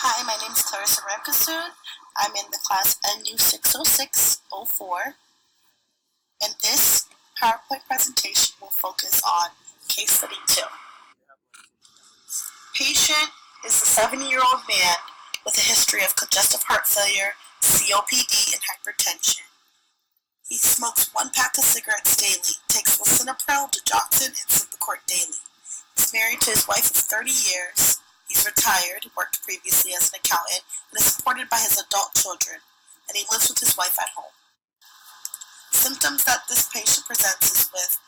Hi, my name is Clarissa Rankasoon. I'm in the class NU60604, and this PowerPoint presentation will focus on case study 2. Patient is a 70-year-old man with a history of congestive heart failure, COPD, and hypertension. He smokes 1 pack of cigarettes daily, takes lisinopril, digoxin, and Symbicort daily. He's married to his wife of 30 years. He's retired, worked previously as an accountant, and is supported by his adult children, and he lives with his wife at home. Symptoms that this patient presents is with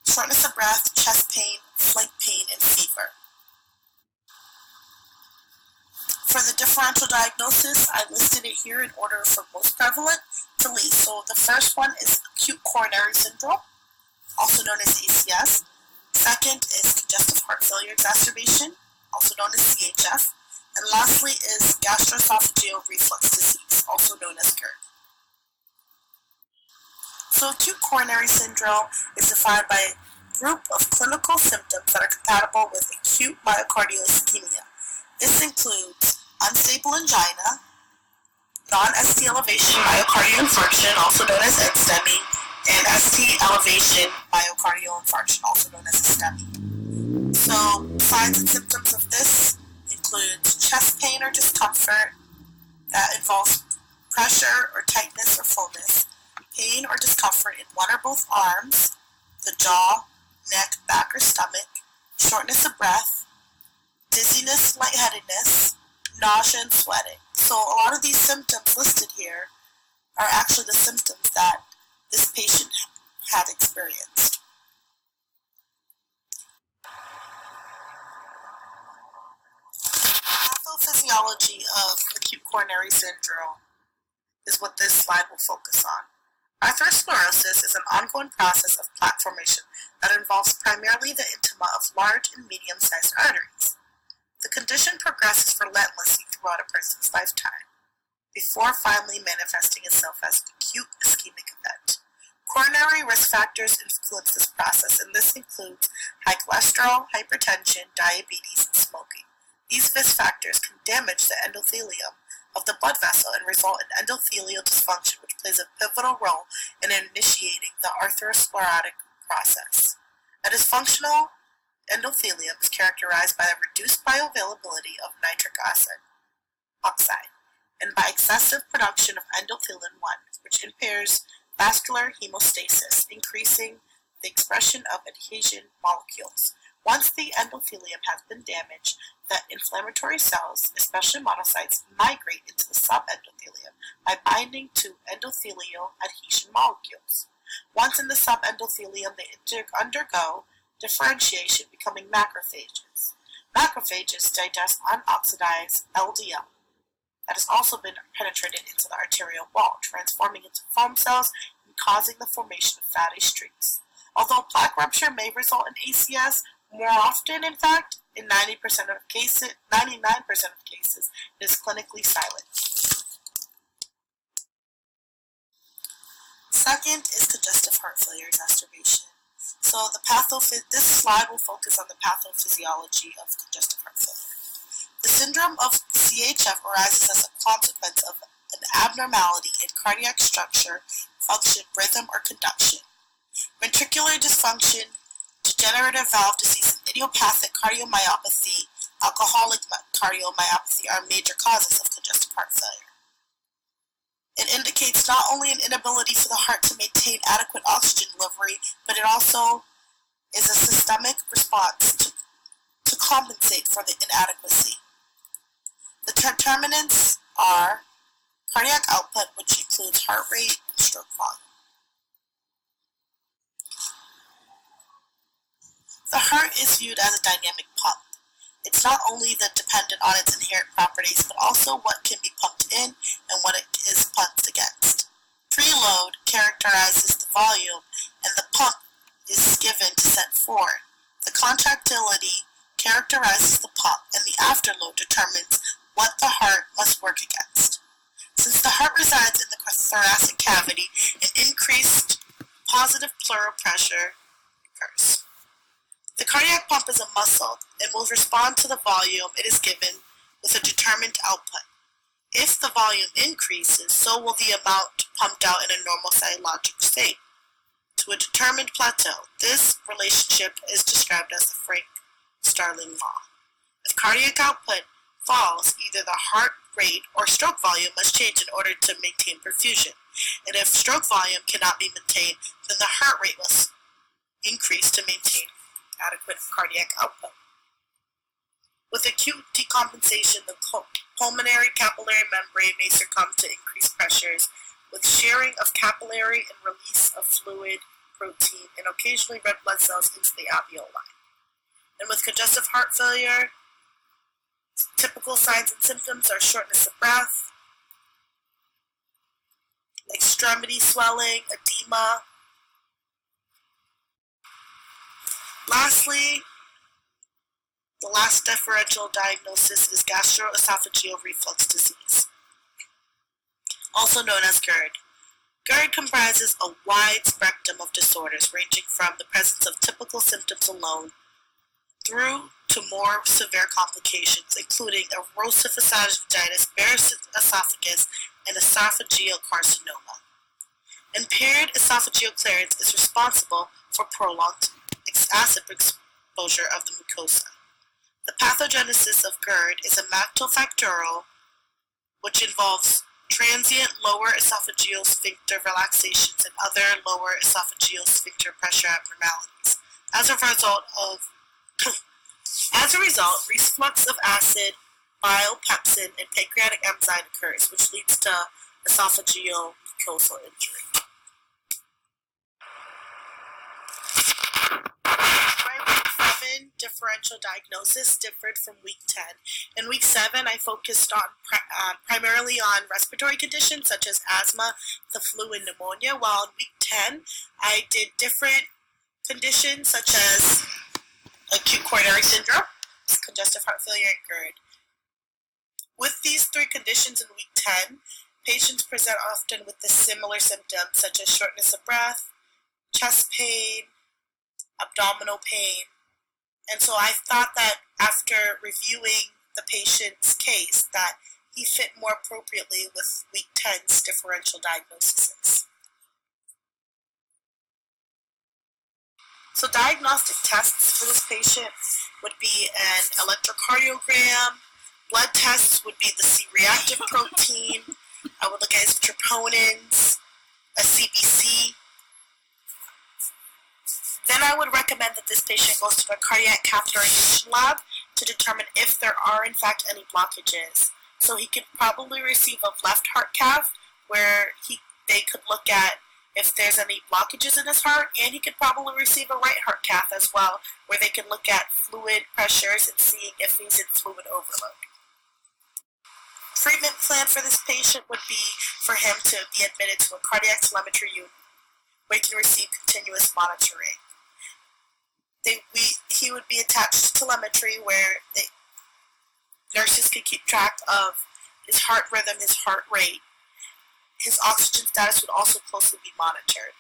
shortness of breath, chest pain, flank pain, and fever. For the differential diagnosis, I listed it here in order from most prevalent to least. So the first one is acute coronary syndrome, also known as ACS. Second is congestive heart failure exacerbation, also known as CHF. And lastly is gastroesophageal reflux disease, also known as GERD. So acute coronary syndrome is defined by a group of clinical symptoms that are compatible with acute myocardial ischemia. This includes unstable angina, non-ST elevation myocardial infarction, also known as NSTEMI, and ST elevation myocardial infarction, also known as STEMI. So signs and symptoms of this include chest pain or discomfort that involves pressure or tightness or fullness, pain or discomfort in one or both arms, the jaw, neck, back, or stomach, shortness of breath, dizziness, lightheadedness, nausea, and sweating. So a lot of these symptoms listed here are actually the symptoms that this patient had experienced. Pathophysiology of acute coronary syndrome is what this slide will focus on. Atherosclerosis is an ongoing process of plaque formation that involves primarily the intima of large and medium-sized arteries. The condition progresses relentlessly throughout a person's lifetime, before finally manifesting itself as an acute ischemic event. Coronary risk factors influence this process, and this includes high cholesterol, hypertension, diabetes, and smoking. These risk factors can damage the endothelium of the blood vessel and result in endothelial dysfunction, which plays a pivotal role in initiating the atherosclerotic process. A dysfunctional endothelium is characterized by a reduced bioavailability of nitric oxide and by excessive production of endothelin-1, which impairs vascular hemostasis, increasing the expression of adhesion molecules. Once the endothelium has been damaged, the inflammatory cells, especially monocytes, migrate into the subendothelium by binding to endothelial adhesion molecules. Once in the subendothelium, they undergo differentiation, becoming macrophages. Macrophages digest unoxidized LDL that has also been penetrated into the arterial wall, transforming into foam cells and causing the formation of fatty streaks. Although plaque rupture may result in ACS, more often, in fact, in 99% of cases, it is clinically silent. Second is congestive heart failure exacerbation. So this slide will focus on the pathophysiology of congestive heart failure. The syndrome of CHF arises as a consequence of an abnormality in cardiac structure, function, rhythm, or conduction. Ventricular dysfunction, degenerative valve disease, and idiopathic cardiomyopathy, alcoholic cardiomyopathy are major causes of congestive heart failure. It indicates not only an inability for the heart to maintain adequate oxygen delivery, but it also is a systemic response to compensate for the inadequacy. The determinants are cardiac output, which includes heart rate and stroke volume. The heart is viewed as a dynamic pump. It's not only dependent on its inherent properties, but also what can be pumped in and what it is pumped against. Preload characterizes the volume, and the pump is given to send forward. The contractility characterizes the pump, and the afterload determines what the heart must work against. Since the heart resides in the thoracic cavity, an increased positive pleural pressure occurs. The cardiac pump is a muscle and will respond to the volume it is given with a determined output. If the volume increases, so will the amount pumped out in a normal cytologic state to a determined plateau. This relationship is described as the Frank-Starling law. If cardiac output falls, either the heart rate or stroke volume must change in order to maintain perfusion. And if stroke volume cannot be maintained, then the heart rate must increase to maintain adequate cardiac output. With acute decompensation, the pulmonary capillary membrane may succumb to increased pressures, with shearing of capillary and release of fluid, protein, and occasionally red blood cells into the alveoli. And with congestive heart failure, typical signs and symptoms are shortness of breath, extremity swelling, edema. Lastly, the last differential diagnosis is gastroesophageal reflux disease, also known as GERD. GERD comprises a wide spectrum of disorders ranging from the presence of typical symptoms alone through to more severe complications, including erosive esophagitis, Barrett's esophagus, and esophageal carcinoma. Impaired esophageal clearance is responsible for prolonged acid exposure of the mucosa. The pathogenesis of GERD is a mactofactorial, which involves transient lower esophageal sphincter relaxations and other lower esophageal sphincter pressure abnormalities. As a result, reflux of acid, bile, pepsin, and pancreatic enzyme occurs, which leads to esophageal mucosal injury. My week 7 differential diagnosis differed from week 10. In week 7, I focused on primarily on respiratory conditions such as asthma, the flu, and pneumonia, while in week 10, I did different conditions such as acute coronary syndrome, congestive heart failure, and GERD. With these 3 conditions in week 10, patients present often with the similar symptoms such as shortness of breath, chest pain, abdominal pain. And so I thought that after reviewing the patient's case that he fit more appropriately with week 10's differential diagnoses. So diagnostic tests for this patient would be an electrocardiogram. Blood tests would be the C-reactive protein. I would look at his troponins, a CBC. Then I would recommend that this patient goes to a cardiac catheterization lab to determine if there are in fact any blockages. So he could probably receive a left heart cath where they could look at if there's any blockages in his heart, and he could probably receive a right heart cath as well, where they can look at fluid pressures and seeing if he's in fluid overload. Treatment plan for this patient would be for him to be admitted to a cardiac telemetry unit where he can receive continuous monitoring. He would be attached to telemetry where nurses could keep track of his heart rhythm, his heart rate. His oxygen status would also closely be monitored,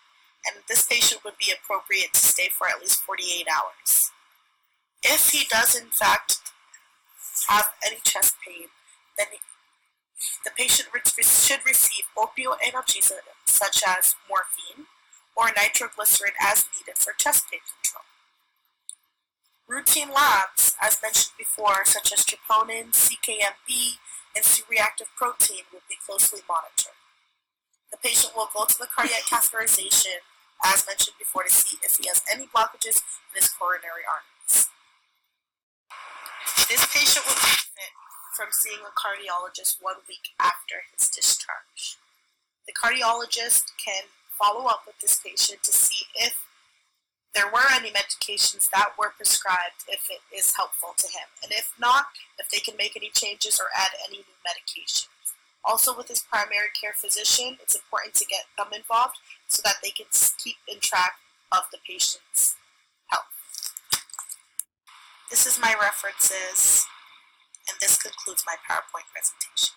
and this patient would be appropriate to stay for at least 48 hours. If he does in fact have any chest pain, then the patient should receive opioid analgesics such as morphine or nitroglycerin as needed for chest pain control. Routine labs, as mentioned before, such as troponin, CKMB, and C-reactive protein would be closely monitored. The patient will go to the cardiac catheterization, as mentioned before, to see if he has any blockages in his coronary arteries. This patient will benefit from seeing a cardiologist 1 week after his discharge. The cardiologist can follow up with this patient to see if there were any medications that were prescribed, if it is helpful to him, and if not, if they can make any changes or add any new medications. Also, with his primary care physician, it's important to get them involved so that they can keep in track of the patient's health. This is my references, and this concludes my PowerPoint presentation.